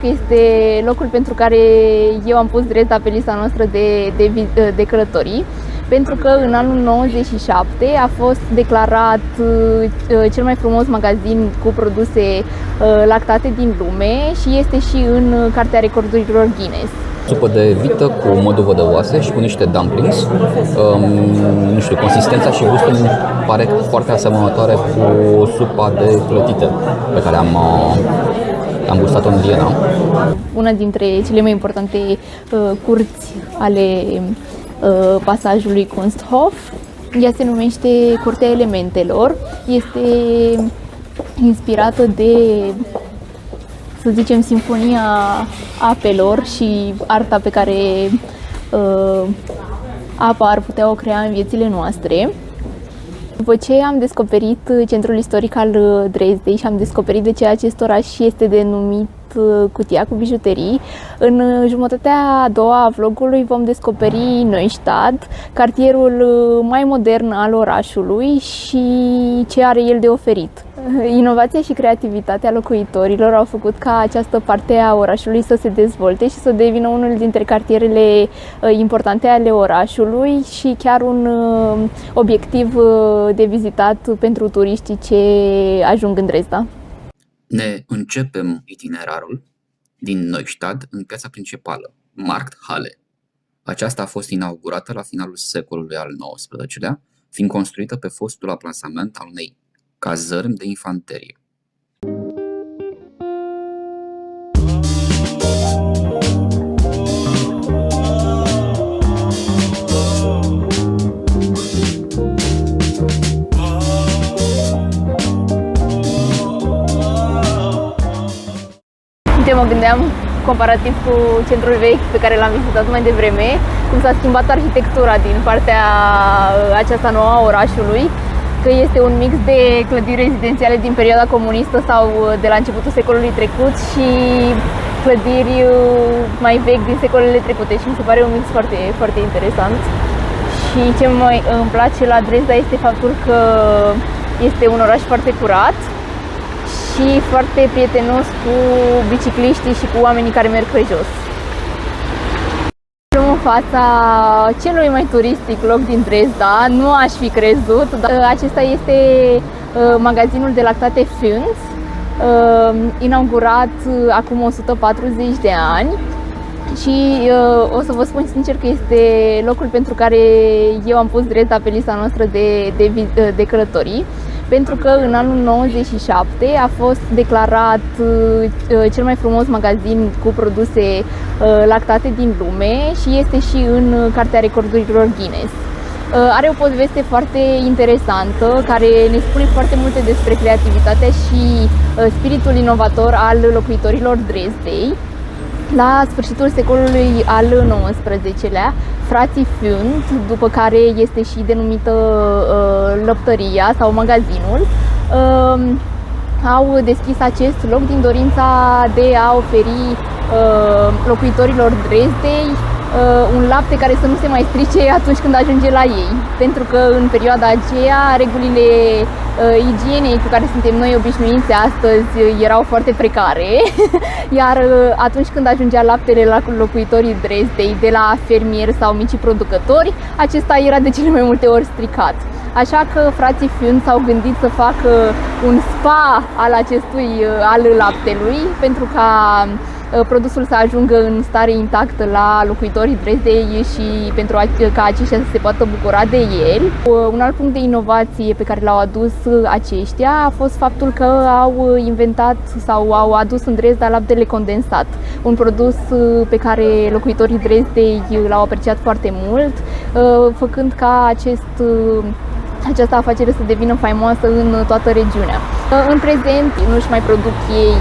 Este locul pentru care eu am pus Dresda pe lista noastră de călătorii, pentru că în anul 97 a fost declarat cel mai frumos magazin cu produse lactate din lume și este și în Cartea Recordurilor Guinness. Supă de vită cu măduvă de oase și cu niște dumplings. Nu știu, consistența și gustul îmi pare foarte asemănătoare cu supa de clătite pe care am gustat-o în Viena. Una dintre cele mai importante curți ale pasajului Kunsthof. Ea se numește Curtea Elementelor. Este inspirată de, să zicem, simfonia apelor și arta pe care apa ar putea o crea în viețile noastre. După ce am descoperit centrul istoric al Dresdei și am descoperit de ce acest oraș este denumit Cutia cu bijuterii, în jumătatea a doua a vlogului vom descoperi Neustadt, cartierul mai modern al orașului și ce are el de oferit. Inovația și creativitatea locuitorilor au făcut ca această parte a orașului să se dezvolte și să devină unul dintre cartierele importante ale orașului și chiar un obiectiv de vizitat pentru turiștii ce ajung în Dresda. Ne începem itinerarul din Neustadt în piața principală, Markthalle. Aceasta a fost inaugurată la finalul secolului al XIX-lea, fiind construită pe fostul amplasament al unei cazărmi de infanterie. Mă gândeam, comparativ cu centrul vechi pe care l-am vizitat mai devreme, cum s-a schimbat arhitectura din partea aceasta nouă a orașului, că este un mix de clădiri rezidențiale din perioada comunistă sau de la începutul secolului trecut și clădiri mai vechi din secolele trecute și mi se pare un mix foarte, foarte interesant. Și ce îmi place la Dresda este faptul că este un oraș foarte curat și foarte prietenos cu bicicliștii și cu oamenii care merg pe jos. În fața celui mai turistic loc din Dresda, nu aș fi crezut, dar acesta este magazinul de lactate Fünz, inaugurat acum 140 de ani. Și o să vă spun sincer că este locul pentru care eu am pus Dresda pe lista noastră de călătorii, pentru că în anul 97 a fost declarat cel mai frumos magazin cu produse lactate din lume și este și în Cartea Recordurilor Guinness. Are o poveste foarte interesantă care ne spune foarte multe despre creativitatea și spiritul inovator al locuitorilor Dresdei. La sfârșitul secolului al XIX-lea, frații Fünz, după care este și denumită lăptăria sau magazinul, au deschis acest loc din dorința de a oferi locuitorilor Dresdei un lapte care să nu se mai strice atunci când ajunge la ei. Pentru că în perioada aceea regulile igienei cu care suntem noi obișnuiți astăzi erau foarte precare, iar atunci când ajungea laptele la locuitorii Dresdei de la fermieri sau mici producători, acesta era de cele mai multe ori stricat. Așa că frații Fünz s-au gândit să facă un spa al laptelui pentru ca produsul să ajungă în stare intactă la locuitorii Dresdei și pentru ca aceștia să se poată bucura de el. Un alt punct de inovație pe care l-au adus aceștia a fost faptul că au inventat sau au adus în Dresda laptele condensat, un produs pe care locuitorii Dresdei l-au apreciat foarte mult, făcând ca această afacere să devină faimoasă în toată regiunea. În prezent nu-și mai produc ei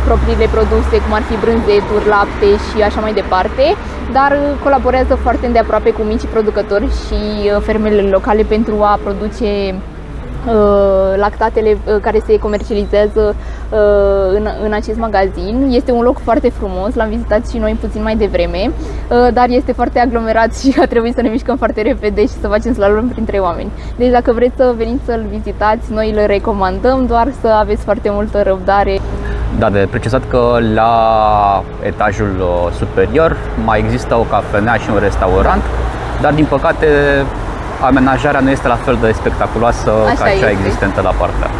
propriile produse, cum ar fi brânzeturi, lapte și așa mai departe, dar colaborează foarte îndeaproape cu micii producători și fermele locale pentru a produce lactatele care se comercializează în acest magazin. Este un loc foarte frumos, l-am vizitat și noi puțin mai devreme, dar este foarte aglomerat și a trebuit să ne mișcăm foarte repede și să facem slalom printre oameni. Deci dacă vreți să veniți să-l vizitați, noi îl recomandăm, doar să aveți foarte multă răbdare. Da, de precizat că la etajul superior mai există o cafenea și un restaurant, dar din păcate amenajarea nu este la fel de spectaculoasă ca cea existentă la parter.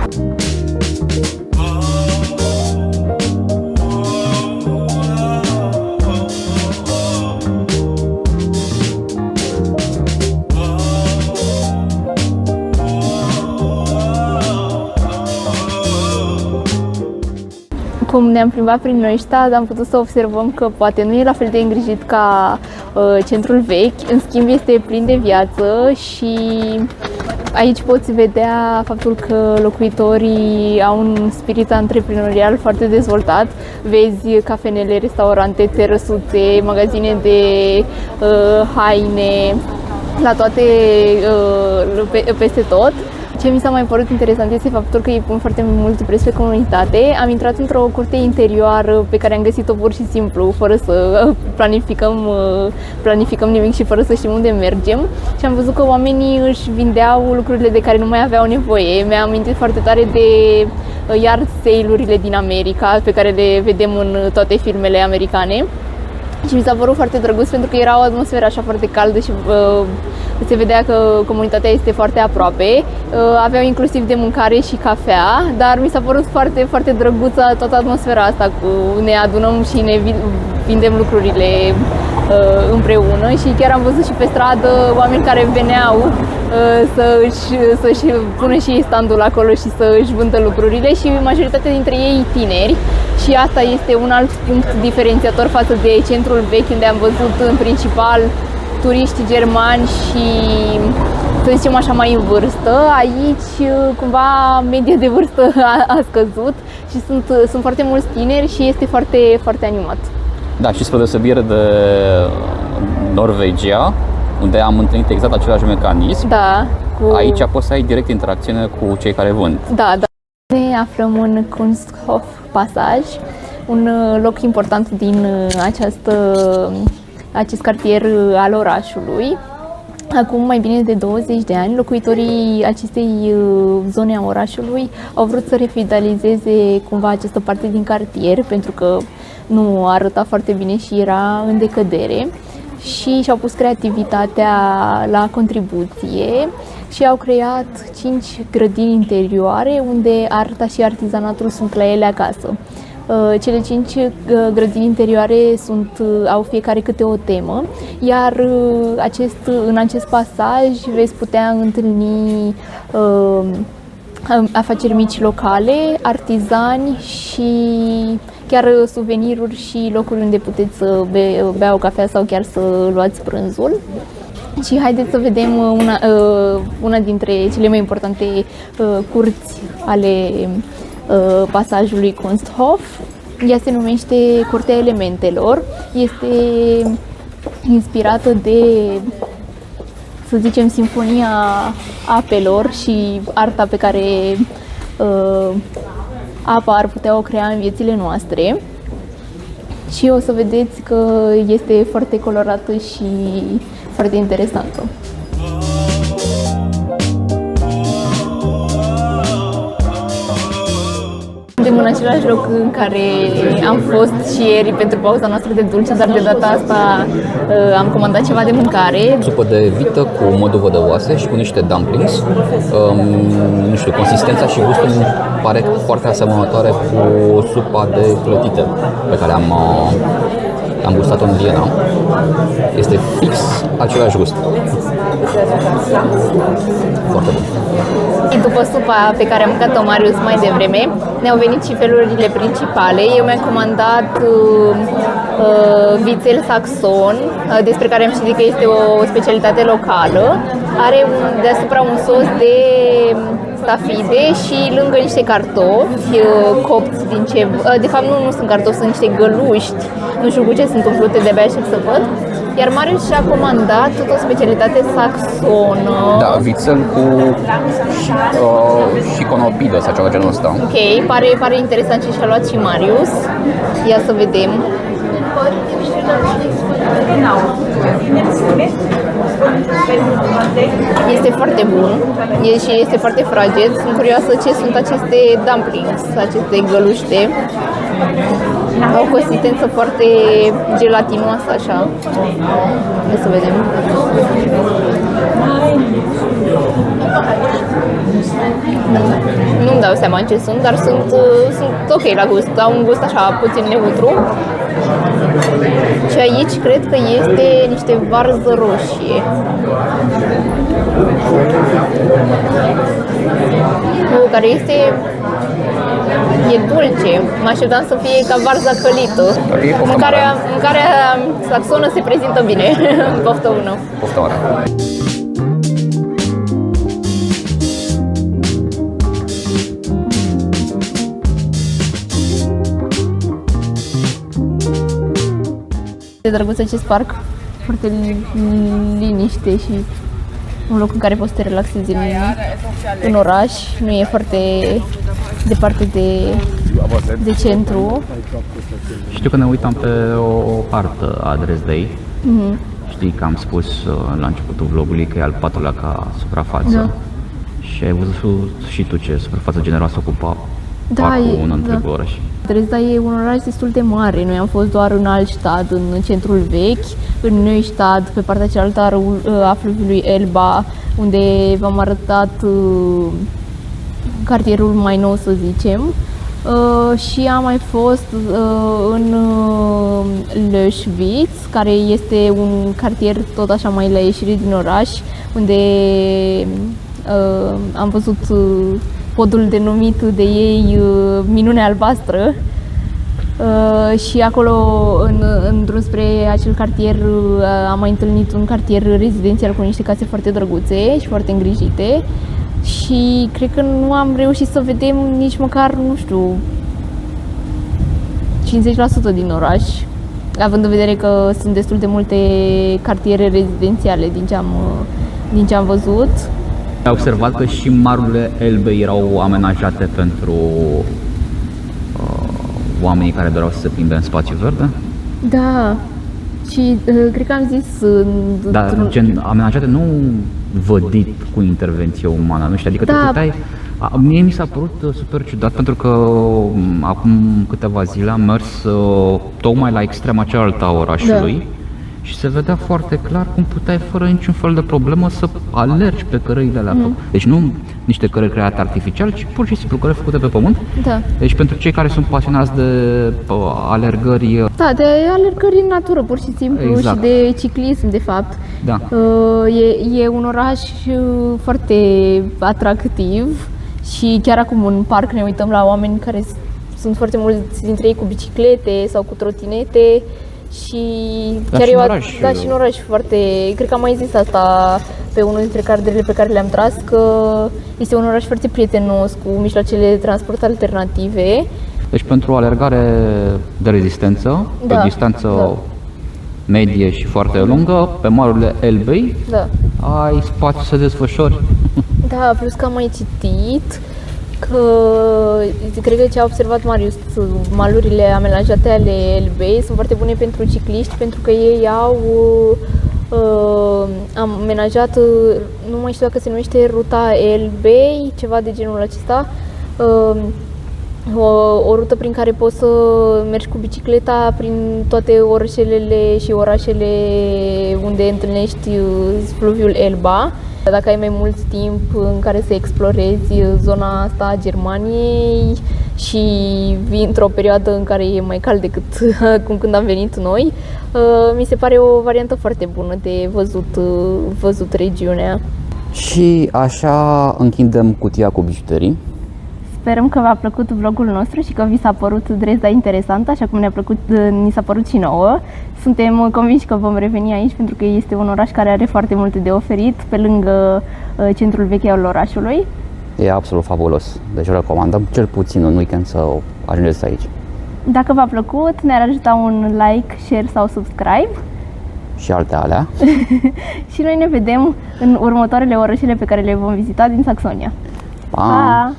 Cum ne-am plimbat prin Neustadt, am putut să observăm că poate nu e la fel de îngrijit ca centrul vechi, în schimb este plin de viață și aici poți vedea faptul că locuitorii au un spirit antreprenorial foarte dezvoltat. Vezi cafenele, restaurante, terăsuțe, magazine de haine, la toate, peste tot. Ce mi s-a mai părut interesant este faptul că îi pun foarte mult preț pe comunitate. Am intrat într-o curte interioară pe care am găsit-o pur și simplu, fără să planificăm nimic și fără să știm unde mergem. Și am văzut că oamenii își vindeau lucrurile de care nu mai aveau nevoie. Mi-a amintit foarte tare de yard sale-urile din America, pe care le vedem în toate filmele americane. Și mi s-a părut foarte drăguț pentru că era o atmosferă așa foarte caldă și se vedea că comunitatea este foarte aproape. Aveau inclusiv de mâncare și cafea, dar mi s-a părut foarte, foarte drăguță toată atmosfera asta cu ne adunăm și ne vindem lucrurile împreună și chiar am văzut și pe stradă oameni care veneau să-și pună și ei standul acolo și să-și vândă lucrurile și majoritatea dintre ei tineri. Și asta este un alt punct diferențiator față de centrul vechi, unde am văzut în principal turiști germani și, să zicem așa, mai în vârstă. Aici cumva media de vârstă a scăzut și sunt foarte mulți tineri și este foarte, foarte animat. Da, și spre deosebire de Norvegia, unde am întâlnit exact același mecanism, da, aici poți să ai direct interacțiune cu cei care vând. Da, da. Ne aflăm în Kunsthof Passage, un loc important din acest cartier al orașului. Acum mai bine de 20 de ani, locuitorii acestei zone a orașului au vrut să revitalizeze cumva această parte din cartier, pentru că nu arăta foarte bine și era în decădere. Și și-au pus creativitatea la contribuție și au creat 5 grădini interioare unde arta și artizanatul sunt la ele acasă. Cele 5 grădini interioare au fiecare câte o temă, iar în acest pasaj veți putea întâlni afaceri mici locale, artizani și chiar suveniruri și locuri unde puteți să bea o cafea sau chiar să luați prânzul. Și haideți să vedem una dintre cele mai importante curți ale pasajului Kunsthof. Ea se numește Curtea Elementelor. Este inspirată de, să zicem, simfonia apelor și arta pe care apa ar putea o crea în viețile noastre. Și o să vedeți că este foarte colorată și foarte interesantă. Suntem în același loc în care am fost și ieri pentru pauza noastră de dulce, dar de data asta am comandat ceva de mâncare. Supă de vită cu moduvă de oase și cu niște dumplings. Nu știu, consistența și gustul pare foarte asemănătoare cu supa de clătite pe care am gustat-o în Viena. Este fix același gust. Foarte bun. După supa pe care am mâncat-o Marius mai devreme, ne-au venit și felurile principale. Eu mi-am comandat vițel saxon, despre care am știut că este o specialitate locală. Are deasupra un sos de stafide și lângă niște cartofi copți din ce... De fapt nu sunt cartofi, sunt niște găluști. Nu știu cu ce sunt umplute, de-abia aștept să văd. Iar Marius și-a comandat tot o specialitate saxonă. Da, vițel cu și conopidă sau ceva genul ăsta. Ok, pare interesant ce și-a luat și Marius. Ia să vedem. Este foarte bun și este foarte fraged. Sunt curioasă ce sunt aceste dumplings, aceste găluște. Au o consistență foarte gelatinoasă, așa. Hai să vedem. Nu-mi dau seama ce sunt, dar sunt ok la gust. Au un gust așa puțin neutru. Și aici cred că este niște varză roșie. Care este... E dulce. Mă așteptam să fie ca varza călită. Mâncarea saxonă se prezintă bine. Poftă bună. Poftă mare. E drăguț acest parc, foarte liniște și un loc în care poți să te relaxezi în oraș, nu e foarte departe de centru. Știu că ne uitam pe o hartă a Dresdei. Știi că am spus la începutul vlogului că e al patrulea ca suprafață. Da. Și ai văzut și tu ce suprafață generoasă ocupa parcul în întregul oraș. Dresda e un oraș destul de mare. Noi am fost doar în Altstadt, în centrul vechi, în Neustadt, pe partea cealaltă a fluviului Elba, unde v-am arătat cartierul mai nou, să zicem. Și am mai fost în Löschwitz, care este un cartier tot așa mai la ieșire din oraș, unde am văzut podul denumit de ei Minunea Albastră. Și acolo, în drum spre acel cartier, am mai întâlnit un cartier rezidențial cu niște case foarte drăguțe și foarte îngrijite. Și cred că nu am reușit să vedem nici măcar, nu știu, 50% din oraș, având în vedere că sunt destul de multe cartiere rezidențiale din ce am văzut. Ai observat că și marurile Elbei erau amenajate pentru oamenii care doreau să se plimbe în spațiu verde? Da, și cred că am zis... Dar gen amenajate, nu vădit cu intervenție umană, nu știu, adică da. te puteai... Mie mi s-a părut super ciudat pentru că acum câteva zile am mers tocmai la extrema cealaltă a orașului. Da. Și se vedea foarte clar cum puteai fără niciun fel de problemă să alergi pe cărările alea. Deci nu niște cărări create artificial, ci pur și simplu cărări făcute pe pământ. Da. Deci pentru cei care sunt pasionați de alergări... Da, de alergări în natură, pur și simplu, exact. Și de ciclism, de fapt. Da. E un oraș foarte atractiv și chiar acum în parc ne uităm la oameni care sunt foarte mulți dintre ei cu biciclete sau cu trotinete. Și da, chiar și în oraș. Da, și în oraș foarte... Cred că am mai zis asta pe unul dintre cadrele pe care le-am tras, că este un oraș foarte prietenos cu mijloacele de transport alternative. Deci pentru o alergare de rezistență, pe distanță medie și foarte lungă, pe marurile Elbei, ai spațiu să desfășori. Da, plus că am mai citit că, cred că ce a observat Marius, malurile amenajate ale Elbei sunt foarte bune pentru cicliști, pentru că ei au amenajat, nu mai știu dacă se numește ruta Elbei, ceva de genul acesta, o rută prin care poți să mergi cu bicicleta prin toate orășelele și orașele unde întâlnești fluviul Elba. Dacă ai mai mult timp în care să explorezi zona asta a Germaniei și vii într-o perioadă în care e mai cald decât cum când am venit noi, mi se pare o variantă foarte bună de văzut regiunea. Și așa închidem cutia cu bijuterii. Sperăm că v-a plăcut vlogul nostru și că vi s-a părut Dresda interesantă, așa cum ni s-a părut și nouă. Suntem convinși că vom reveni aici pentru că este un oraș care are foarte multe de oferit pe lângă centrul vechi al orașului. E absolut fabulos, deci recomandăm cel puțin un weekend să ajungeți aici. Dacă v-a plăcut, ne-ar ajuta un like, share sau subscribe. Și alte alea. Și noi ne vedem în următoarele orășele pe care le vom vizita din Saxonia. Pa!